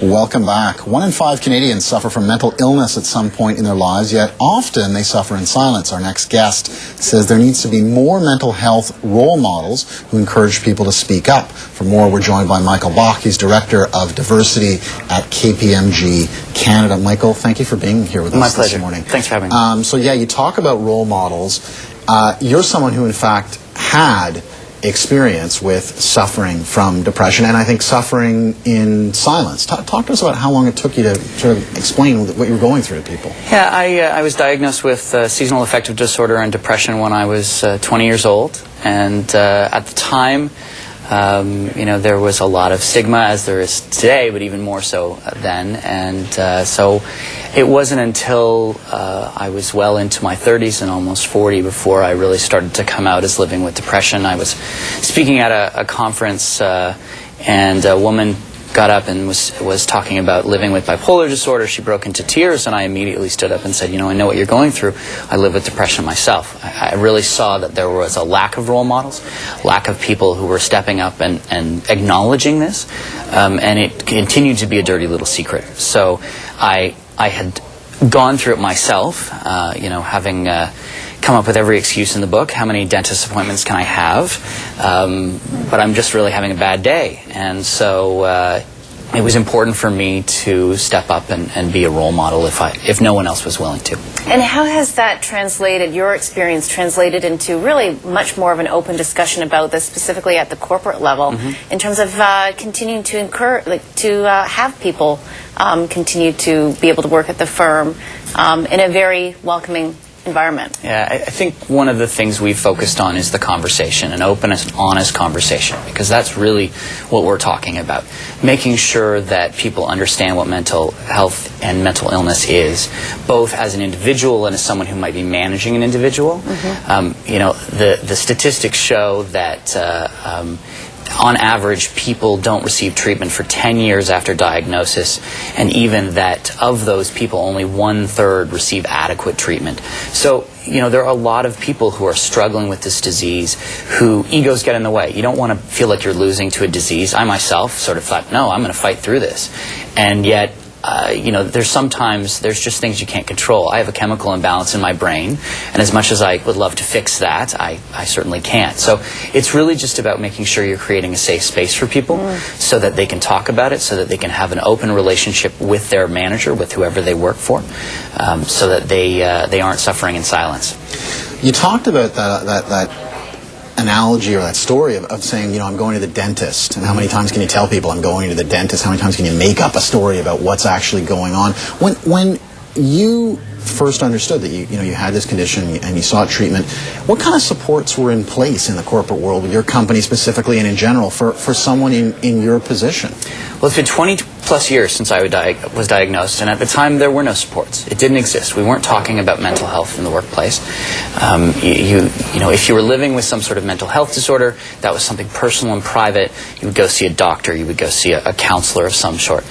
Welcome back. 1 in 5 Canadians suffer from mental illness at some point in their lives, yet often they suffer in silence. Our next guest says there needs to be more mental health role models who encourage people to speak up. For more, we're joined by Michael Bach. He's Director of Diversity at KPMG Canada. Michael, thank you for being here with us this morning. Thanks for having me. So yeah, you talk about role models. You're someone who in fact had experience with suffering from depression, and I think suffering in silence. Talk to us about how long it took you to sort of explain what you were going through to people. Yeah, I was diagnosed with seasonal affective disorder and depression when I was 20 years old, and at the time, there was a lot of stigma, as there is today, but even more so then, and so it wasn't until I was well into my 30s and almost 40 before I really started to come out as living with depression. I was speaking at a conference, and a woman got up and was talking about living with bipolar disorder. She broke into tears, and I immediately stood up and said, I know what you're going through. I live with depression myself. I really saw that there was a lack of role models, lack of people who were stepping up and acknowledging this, and it continued to be a dirty little secret. So I had gone through it myself, having come up with every excuse in the book. How many dentist appointments can I have? But I'm just really having a bad day. And so it was important for me to step up and be a role model if no one else was willing to. And how has that translated, your experience translated into really much more of an open discussion about this, specifically at the corporate level, in terms of continuing to have people continue to be able to work at the firm in a very welcoming environment? Yeah, I think one of the things we've focused on is the conversation, an open and honest conversation, because that's really what we're talking about. Making sure that people understand what mental health and mental illness is, both as an individual and as someone who might be managing an individual. The statistics show that on average, people don't receive treatment for 10 years after diagnosis, and even that of those people, only 1/3 receive adequate treatment. So, there are a lot of people who are struggling with this disease who egos get in the way. You don't want to feel like you're losing to a disease. I myself sort of thought, no, I'm going to fight through this. And yet, there's just things you can't control. I have a chemical imbalance in my brain, and as much as I would love to fix that, I certainly can't. So it's really just about making sure you're creating a safe space for people so that they can talk about it, so that they can have an open relationship with their manager, with whoever they work for, so that they aren't suffering in silence. You talked about that analogy or that story of saying, I'm going to the dentist, and how many times can you tell people I'm going to the dentist? How many times can you make up a story about what's actually going on? When you first understood that you had this condition and you sought treatment, what kind of supports were in place in the corporate world, with your company specifically and in general, for someone in your position? Well, it's been 20 plus years since I was diagnosed, and at the time there were no supports. It didn't exist. We weren't talking about mental health in the workplace. If you were living with some sort of mental health disorder, that was something personal and private. You would go see a doctor. You would go see a counselor of some sort.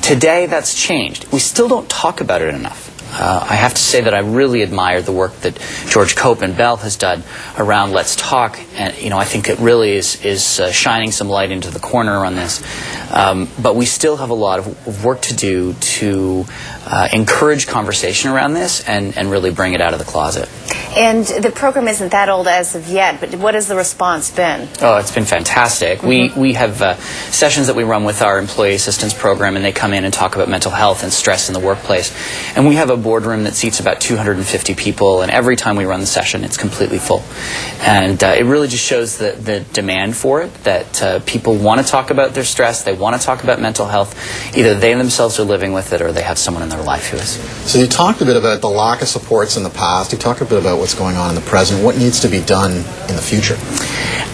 Today, that's changed. We still don't talk about it enough. I have to say that I really admire the work that George Cope and Bell has done around Let's Talk, and I think it really is shining some light into the corner on this. But we still have a lot of work to do to encourage conversation around this and really bring it out of the closet. And the program isn't that old as of yet, but what has the response been? Oh, it's been fantastic. We have sessions that we run with our employee assistance program, and they come in and talk about mental health and stress in the workplace. And we have a boardroom that seats about 250 people, and every time we run the session, it's completely full. And it really just shows the demand for it, that people want to talk about their stress, they want to talk about mental health. Either they themselves are living with it or they have someone in their life who is. So you talked a bit about the lack of supports in the past. You talked a bit about what's going on in the present. What needs to be done in the future?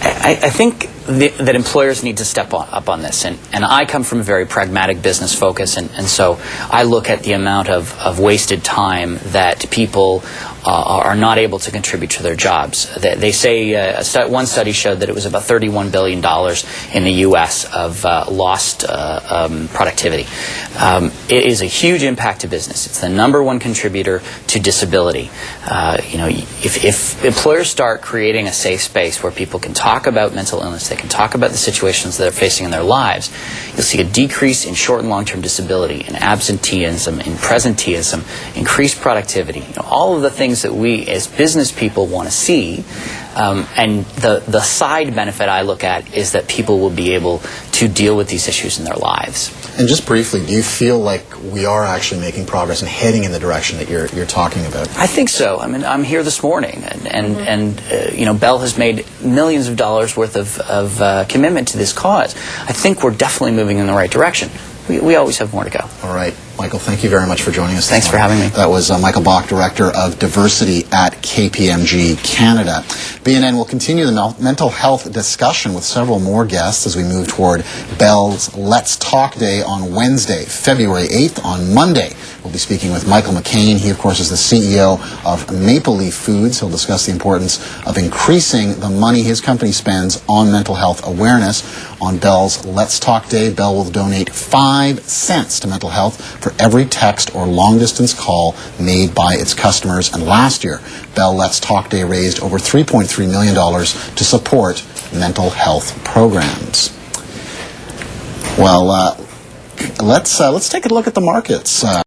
I think that employers need to step up on this, and I come from a very pragmatic business focus, and so I look at the amount of wasted time that people are not able to contribute to their jobs. They say one study showed that it was about $31 billion in the U.S. of lost productivity. It is a huge impact to business. It's the #1 contributor to disability. If employers start creating a safe space where people can talk about mental illness, they can talk about the situations that they're facing in their lives, you'll see a decrease in short and long-term disability, in absenteeism, in presenteeism, increased productivity. All of the things that we as business people want to see. And the side benefit I look at is that people will be able to deal with these issues in their lives. And just briefly, do you feel like we are actually making progress and heading in the direction that you're talking about? I think so. I mean, I'm here this morning, and Bell has made millions of dollars worth of commitment to this cause. I think we're definitely moving in the right direction. We always have more to go. All right. Michael, thank you very much for joining us. Thanks for having me. That was Michael Bach, Director of Diversity at KPMG Canada. BNN will continue the mental health discussion with several more guests as we move toward Bell's Let's Talk Day on Wednesday, February 8th. On Monday, we'll be speaking with Michael McCain. He, of course, is the CEO of Maple Leaf Foods. He'll discuss the importance of increasing the money his company spends on mental health awareness. On Bell's Let's Talk Day, Bell will donate 5 cents to mental health for every text or long-distance call made by its customers. And last year, Bell Let's Talk Day raised over $3.3 million to support mental health programs. Well, let's take a look at the markets.